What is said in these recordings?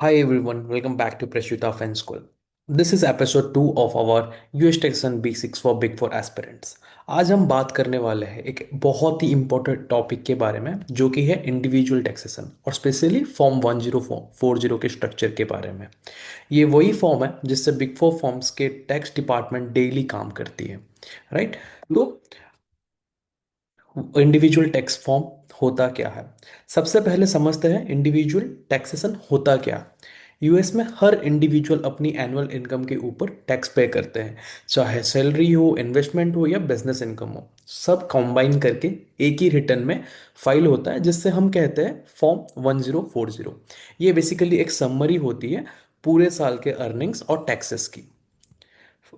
Hi everyone, welcome back to Prashuta Fen School. This is episode 2 of our US Texan Basics for Big Four Aspirants. आज हम बात करने वाले हैं एक बहुत ही इम्पोर्टेंट टॉपिक के बारे में जो कि है इंडिविजुअल टैक्सेशन और स्पेशली फॉर्म 1040 के स्ट्रक्चर के बारे में। ये वही फॉर्म है जिससे बिग फोर फॉर्म्स के टैक्स डिपार्टमेंट डेली काम करती है, राइट? तो इंडिविजुअल टैक्स फॉर्म होता क्या है? सबसे पहले समझते हैं इंडिविजुअल टैक्सेशन होता क्या। यूएस में हर इंडिविजुअल अपनी एनुअल इनकम के ऊपर टैक्स पे करते हैं, चाहे सैलरी हो, इन्वेस्टमेंट हो या बिजनेस इनकम हो। सब कंबाइन करके एक ही रिटर्न में फाइल होता है जिससे हम कहते हैं फॉर्म 1040। ये बेसिकली एक समरी होती है पूरे साल के अर्निंग्स और टैक्सेस की।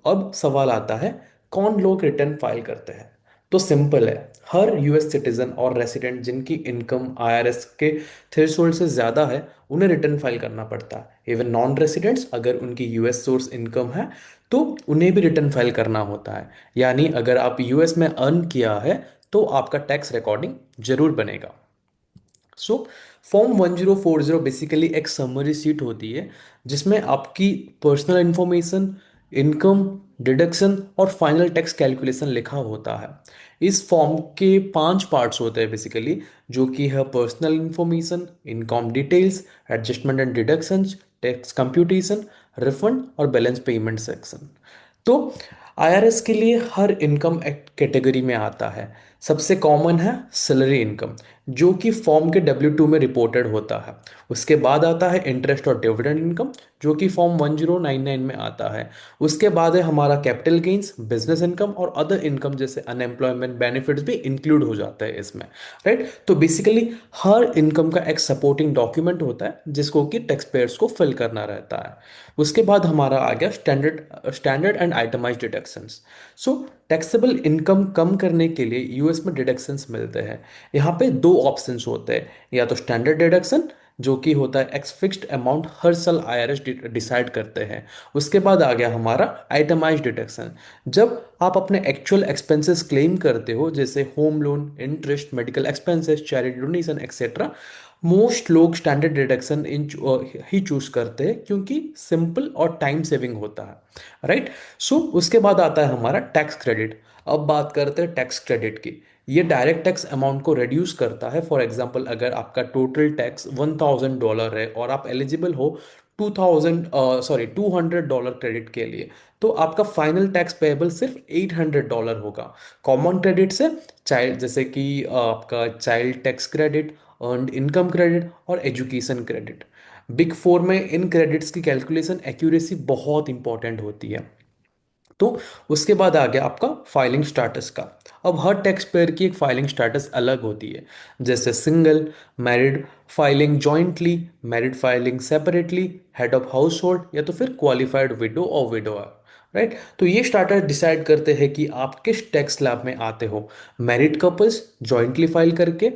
अब सवाल आता है, कौन लोग रिटर्न फाइल करते हैं? तो सिंपल है, हर यूएस सिटीजन और रेसिडेंट जिनकी इनकम आईआरएस के थ्रेशोल्ड से ज़्यादा है उन्हें रिटर्न फाइल करना पड़ता है। इवन नॉन रेसिडेंट्स अगर उनकी यूएस सोर्स इनकम है तो उन्हें भी रिटर्न फाइल करना होता है। यानी अगर आप यूएस में अर्न किया है तो आपका टैक्स रिकॉर्डिंग जरूर बनेगा। सो फॉर्म 1040 बेसिकली एक समरी सीट होती है जिसमें आपकी पर्सनल इंफॉर्मेशन, इनकम, डिडक्शन और फाइनल टैक्स कैलकुलेशन लिखा होता है। इस फॉर्म के 5 पार्ट्स होते हैं बेसिकली, जो कि है personal information, income details, adjustment and deductions, tax computation, refund और बैलेंस पेमेंट सेक्शन। तो आईआरएस के लिए हर इनकम कैटेगरी में आता है। सबसे कॉमन है सैलरी इनकम, जो कि फॉर्म के W2 में रिपोर्टेड होता है। उसके बाद आता है इंटरेस्ट और डिविडेंड इनकम, जो कि फॉर्म 1099 में आता है। उसके बाद है हमारा कैपिटल गेन्स, बिजनेस इनकम और अदर इनकम जैसे अनएम्प्लॉयमेंट बेनिफिट्स भी इंक्लूड हो जाता है इसमें, राइट? तो बेसिकली हर इनकम का एक सपोर्टिंग डॉक्यूमेंट होता है जिसको कि टैक्स पेयर्स को फिल करना रहता है। उसके बाद हमारा आ गया standard and itemised deductions. So taxable income कम करने के लिए यूएस में डिडक्शंस मिलते हैं। यहाँ पे दो ऑप्शंस होते हैं, या तो स्टैंडर्ड डिडक्शन जो कि होता है एक्स फिक्स्ड अमाउंट हर साल आईआरएस डिसाइड करते हैं। उसके बाद आ गया हमारा आइटमाइज्ड डिडक्शन। जब आप अपने एक्चुअल एक्सपेंसेस क्लेम करते हो जैसे home loan, interest, medical expenses, charity donation etcetera, most लोग स्टैंडर्ड डिडक्शन ही चूज करते हैं क्योंकि सिंपल और टाइम सेविंग होता है, राइट? सो उसके बाद आता है हमारा टैक्स क्रेडिट। अब बात करते हैं टैक्स क्रेडिट की। ये डायरेक्ट टैक्स अमाउंट को रिड्यूस करता है। फॉर एग्जांपल, अगर आपका टोटल टैक्स $1000 है और आप एलिजिबल हो 200 क्रेडिट के लिए, तो आपका फाइनल टैक्स पेएबल सिर्फ $800 होगा। कॉमन क्रेडिट से चाइल्ड, जैसे कि आपका child tax credit, earned income credit और एजुकेशन क्रेडिट। बिग फोर में इन क्रेडिट्स की कैलकुलेशन एक्यूरेसी बहुत इंपॉर्टेंट होती है। तो उसके बाद आ गया आपका फाइलिंग स्टाटस का। अब हर टैक्स पेयर की एक फाइलिंग स्टाटस अलग होती है, जैसे single, married filing jointly, married filing separately, head of house hold या तो फिर क्वालिफाइड विडो और विडोअर, राइट? तो ये स्टाटस डिसाइड करते हैं कि आप किस टैक्स स्लैब में आते हो। मैरिड कपल्स जॉइंटली फाइल करके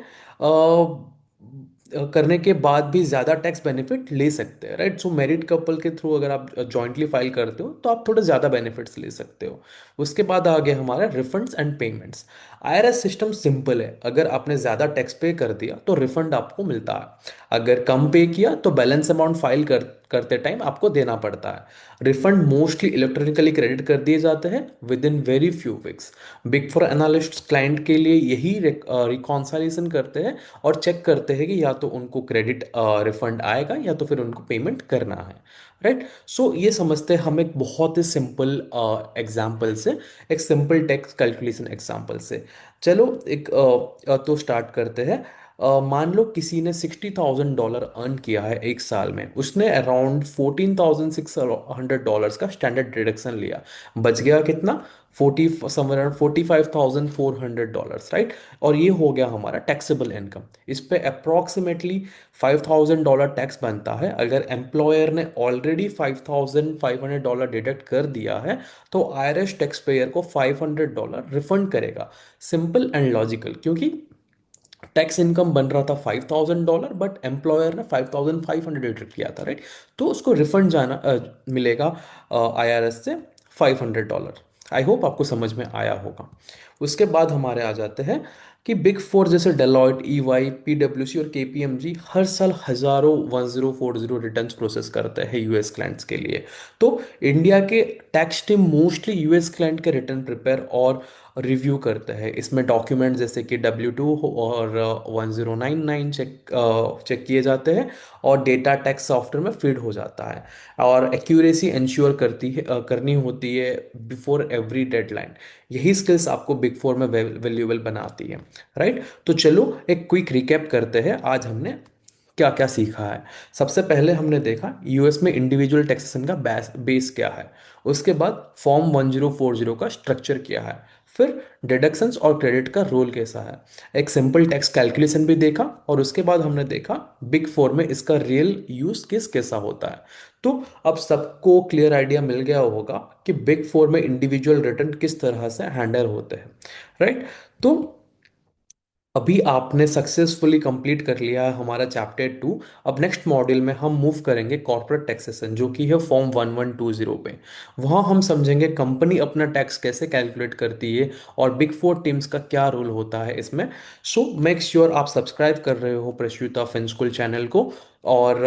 करने के बाद भी ज़्यादा टैक्स बेनिफिट ले सकते हैं, राइट? सो मैरिड कपल के थ्रू अगर आप जॉइंटली फाइल करते हो तो आप थोड़े ज़्यादा बेनिफिट्स ले सकते हो। उसके बाद आ गया हमारा refunds and payments. IRS system simple है, अगर आपने ज़्यादा टैक्स पे कर दिया तो रिफंड आपको मिलता है। अगर कम पे किया तो बैलेंस अमाउंट फाइल करते टाइम आपको देना पड़ता है। रिफंड मोस्टली इलेक्ट्रॉनिकली क्रेडिट कर दिए जाते हैं with in very few weeks. Big for analyst client के लिए यही रिकॉन्सिलेशन करते हैं और चेक करते हैं कि या तो उनको क्रेडिट रिफंड आएगा या तो फिर उनको पेमेंट करना है, राइट? सो ये समझते हैं हम एक बहुत ही सिंपल एग्जाम्पल से, एक सिंपल टैक्स कैलकुलेशन एग्जाम्पल से। चलो एक तो स्टार्ट करते हैं। मान लो किसी ने $60,000 अर्न किया है एक साल में, उसने अराउंड $14,600 का स्टैंडर्ड डिडक्शन लिया। बच गया कितना? 45,400, राइट? और ये हो गया हमारा टैक्सेबल इनकम। इस पे अप्रॉक्सीमेटली $5,000 टैक्स बनता है। अगर एम्प्लॉयर ने ऑलरेडी $5,500 डिडक्ट कर दिया है तो आईआरएस टैक्स पेयर को $500 रिफंड करेगा। सिंपल एंड लॉजिकल, क्योंकि टैक्स इनकम बन रहा था $5,000 बट एम्प्लॉयर ने 5,500 डिडक्ट किया था, राइट? तो उसको रिफंड मिलेगा आईआरएस से $500। आई होप आपको समझ में आया होगा। उसके बाद हमारे आ जाते हैं कि बिग फोर जैसे डेलॉयट, ईवाई, पीडब्ल्यूसी और केपीएमजी हर साल हजारों 1040 रिटर्न्स प्रोसेस करते हैं यूएस क्लाइंट्स के लिए। तो इंडिया के tax team mostly US client के रिटर्न प्रिपेयर और रिव्यू करते हैं। इसमें डॉक्यूमेंट जैसे कि W2 और 1099 चेक किए जाते हैं और डेटा टैक्स सॉफ्टवेयर में फीड हो जाता है। और एक्यूरेसी इंश्योर करनी होती है बिफोर एवरी डेडलाइन। यही स्किल्स आपको बिग फोर में वैल्यूएबल बनाती है, राइट। तो चलो एक क्विक रिकैप करते हैं, आज हमने क्या क्या सीखा है। सबसे पहले हमने देखा यूएस में इंडिविजुअल टैक्सेशन का बेस क्या है। उसके बाद फॉर्म 1040 का स्ट्रक्चर क्या है। फिर डिडक्शंस और क्रेडिट का रोल कैसा है। एक सिंपल टैक्स कैलकुलेशन भी देखा और उसके बाद हमने देखा बिग फोर में इसका रियल यूज केस कैसा होता है। तो अब सबको क्लियर आइडिया मिल गया होगा कि बिग फोर में इंडिविजुअल रिटर्न किस तरह से हैंडल होते हैं, राइट। तो अभी आपने सक्सेसफुली कंप्लीट कर लिया है हमारा चैप्टर 2। अब नेक्स्ट मॉड्यूल में हम मूव करेंगे कॉर्पोरेट टैक्सेशन, जो कि है फॉर्म 1120 पे। वहाँ हम समझेंगे कंपनी अपना टैक्स कैसे कैलकुलेट करती है और बिग फोर टीम्स का क्या रोल होता है इसमें। सो मेक श्योर आप सब्सक्राइब कर रहे हो प्रश्युता फिन स्कूल चैनल को। और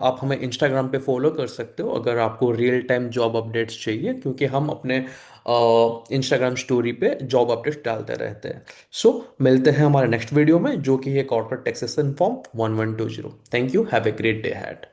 आप हमें इंस्टाग्राम पे फॉलो कर सकते हो अगर आपको रियल टाइम जॉब अपडेट्स चाहिए, क्योंकि हम अपने इंस्टाग्राम स्टोरी पे जॉब अपडेट्स डालते रहते हैं। सो मिलते हैं हमारे नेक्स्ट वीडियो में, जो कि है corporate taxation form 1120। Thank you, have a great day had.